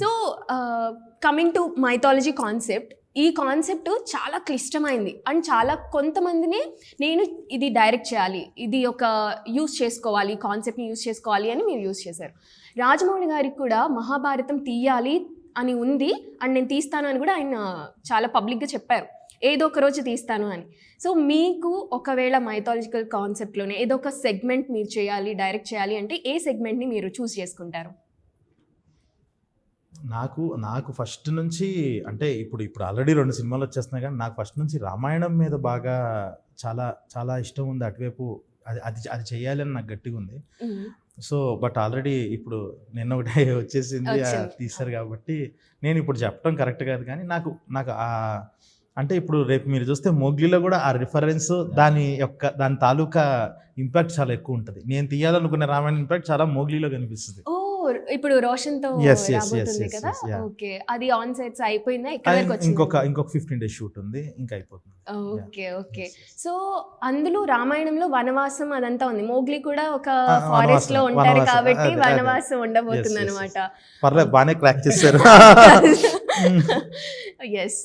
So coming to mythology concept, ఈ concept చాలా క్లిష్టమైంది and చాలా కొంతమందిని నేను ఇది డైరెక్ట్ చేయాలి, ఇది ఒక యూస్ చేసుకోవాలి, ఈ కాన్సెప్ట్ని యూస్ చేసుకోవాలి అని మీరు యూస్ చేశారు. రాజమౌళి గారికి కూడా మహాభారతం తీయాలి అని ఉంది అండ్ నేను తీస్తాను అని కూడా ఆయన చాలా పబ్లిక్గా చెప్పారు, ఏదో ఒక రోజు తీస్తాను అని. సో మీకు ఒకవేళ మైథాలజికల్ కాన్సెప్ట్లోనే ఏదో ఒక సెగ్మెంట్ మీరు చేయాలి, డైరెక్ట్ చేయాలి అంటే ఏ సెగ్మెంట్ని మీరు చూస్ చేసుకుంటారు? నాకు ఫస్ట్ నుంచి అంటే ఇప్పుడు ఆల్రెడీ 2 సినిమాలు వచ్చేస్తున్నాయి, కానీ నాకు ఫస్ట్ నుంచి రామాయణం మీద బాగా చాలా చాలా ఇష్టం ఉంది. అటువైపు అది చేయాలని నాకు గట్టిగా ఉంది. సో బట్ ఆల్రెడీ ఇప్పుడు నిన్న ఒకటే వచ్చేసింది, తీశారు కాబట్టి నేను ఇప్పుడు చెప్పడం కరెక్ట్ కాదు. కానీ నాకు అంటే ఇప్పుడు రేపు మీరు చూస్తే మోగ్లీలో కూడా ఆ రిఫరెన్స్ దాని తాలూకా ఇంపాక్ట్ చాలా ఎక్కువ ఉంటుంది. నేను తీయాలనుకునే రామాయణ ఇంపాక్ట్ చాలా మోగ్లీలో కనిపిస్తుంది. ఇప్పుడు రోషన్తో రాబోతుంది కదా, ఓకే. అది ఆన్ సెట్స్ అయిపోయిందా? ఇంకొక 15 days షూట్ ఉంది, ఇంకా అయిపోతుంది. ఓకే. సో అందులో రామాయణంలో వనవాసం అదంతా ఉంది, మోగ్లీ కూడా ఒక ఫారెస్ట్ లో ఉంటారు కాబట్టి వనవాసం ఉండబోతుంది అనమాట. పర్లేదు, బాగానే క్రాక్ చేశారు. ఎస్.